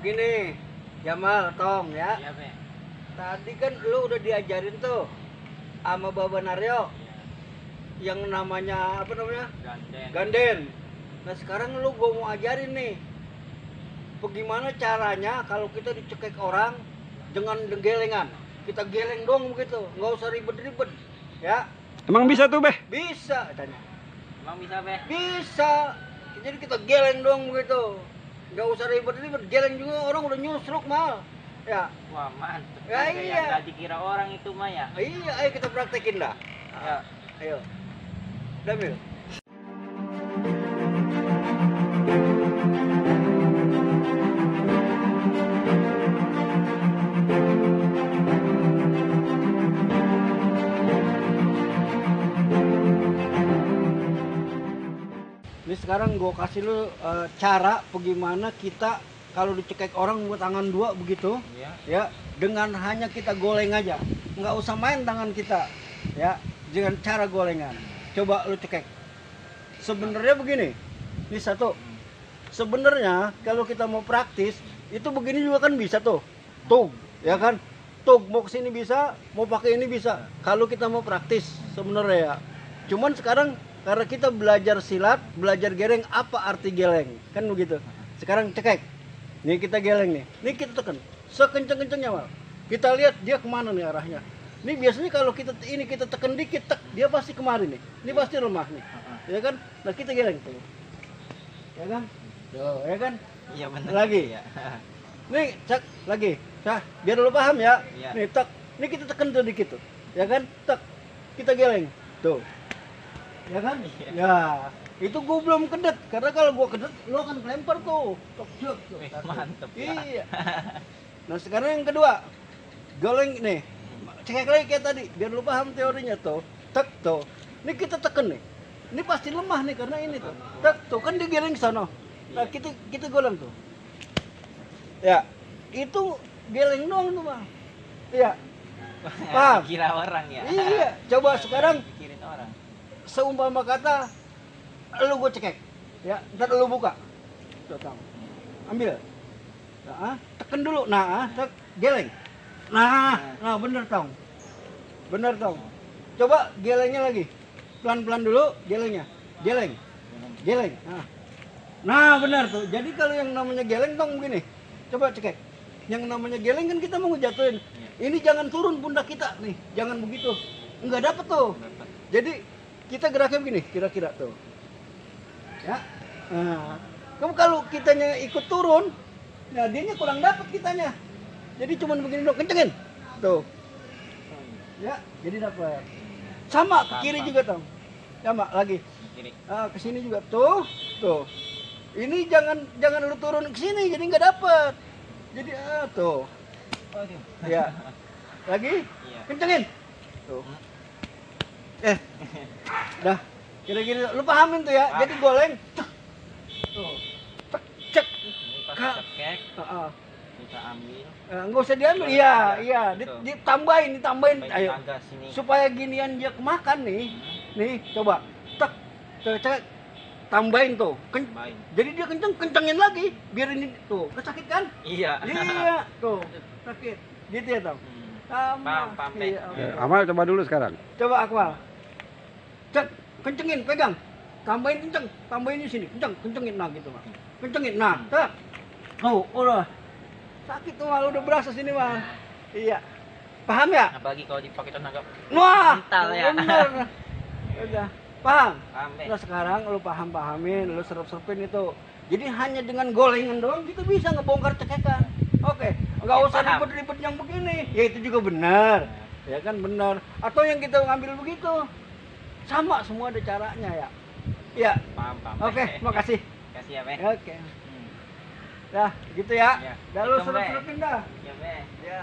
begini, Jamal, Tong ya. Iya, Be. Tadi kan lu udah diajarin tuh sama Baba Naryo yang namanya apa namanya? Ganden. Ganden. Nah sekarang lu gua mau ajarin nih, bagaimana caranya kalau kita dicekek orang dengan gelengan. Kita geleng dong begitu, nggak usah ribet-ribet, ya. Emang bisa tuh, Beh? Bisa, tanya. Emang bisa, Be? Bisa. Jadi kita geleng dong begitu, nggak usah ribet-ribet. Geleng juga orang udah nyusruk mal, ya. Wah, mantep. Ya, Kayak iya. yang nggak dikira orang itu mah ya. Iya, ayo kita praktekin dah. Ya. Ayo, Damil. Ini sekarang gue kasih lu cara bagaimana kita kalau dicekek orang buat tangan dua begitu, Iya. ya, dengan hanya kita goleng aja, nggak usah main tangan kita, ya, dengan cara golengan. Coba lu cekek. Sebenarnya begini, ini satu. Sebenarnya kalau kita mau praktis itu begini juga kan bisa tuh, ya kan, mau kesini bisa, mau pakai ini bisa. Kalau kita mau praktis sebenarnya ya. Cuman sekarang karena kita belajar silat, belajar geleng, apa arti geleng? Kan begitu. Sekarang cekek. Nih kita geleng nih. Nih kita tekan. Sekenceng-kencengnya, Mal. Kita lihat dia kemana nih arahnya. Ini biasanya kalau kita tekan dikit, dia pasti kemari nih. Ini pasti lemah nih. Ya kan? Nah, kita geleng tuh. Ya kan? Tuh, ya kan? Iya benar. Lagi. Ya. Nih, cek lagi. Nah, biar lu paham ya. Iya. Nih, tek. Nih kita tekan tuh dikit tuh. Ya kan? Tek. Kita geleng. Tuh. Ya kan? Iya. Ya, itu gue belum kedet karena kalau gue kedet lo akan kelempar tuh. Tok jek tuh. Wih, mantep ya. Iya. Nah, sekarang yang kedua. Goleng nih. Cekek lagi kayak tadi biar lu paham teorinya tuh. Tek tuh. Ini kita tekan nih. Ini pasti lemah nih karena ini tuh. Tek tuh kan digeleng sono. Nah, kita goleng tuh. Ya. Itu geleng doang tuh, Bang. Iya. Paham? Kira orang ya. Iya. Coba sekarang Pikirin orang. seumpama kata lu gue cekek ya, ntar lu buka tuh, Tong. Ambil, nah, tekan dulu, nah, geleng, nah bener Tong, coba gelengnya lagi, pelan-pelan dulu, gelengnya, geleng, nah bener tuh. Jadi kalau yang namanya geleng Tong begini, coba cekek, yang namanya geleng kan kita mau ngejatuhin, ini jangan turun pundak kita nih, jangan begitu, nggak dapet tuh. Jadi kita geraknya begini, kira-kira tuh. Ya. Nah, kamu kalau kitanya ikut turun, nah dianya kurang dapat kitanya. Jadi cuman begini dong, kencengin. Tuh. Ya, jadi dapat. Sama ke kiri juga, Tong. Sama lagi. Kiri. Ke sini juga tuh. Tuh. Ini jangan lu turun ke sini jadi nggak dapat. Jadi tuh. Waduh. Ya. Lagi? Iya. Kencengin. Tuh. Dah, kira-kira lu pahamin tuh ya. Paham. Jadi goleng. Tuh. Cek. Ini pas Kak. cekek kita ambil. Enggak usah diambil. Iya, Iya, iya. betul. Ditambahin. Sampai Ayo. tangga sini. Supaya ginian dia kemakan nih. Nih, coba. Tek. Cek. Tambahin tuh. Tambahin. Jadi dia kencengin lagi. Biar ini tuh. Kesakit kan? Iya. Iya, tuh. Sakit. Gitu ya, Tong. Sama. Paham, Iya, Pe. oke. Amal coba dulu sekarang. Coba Akmal. Cek, kencengin, pegang. Tambahin kenceng, tambahin di sini. Kencengin nah gitu, Mas. Kencengin. Nah, tak. Tuh, udah. Sakit tuh, Mal. Udah berasa sini, Mal. Iya. Paham ya? Apalagi kalau dipakai tenaga Wah, mental ya. bener. Udah. Paham? Paham, Pe. Nah, sekarang lu pahamin, lu serap-serapin itu. Jadi hanya dengan golengan doang kita bisa ngebongkar cekekan. Oke, nggak Oke, usah paham. ribet-ribet yang begini. Ya itu juga benar. Ya kan benar. Atau yang kita ngambil begitu. Sama semua ada caranya ya. Ya. Paham. Oke, makasih. Kasih ya, Pe. Oke. Dah, gitu ya. Iya. Dah lu Hitung, Pe. serap-serapin dah. Ya, Pe. Ya.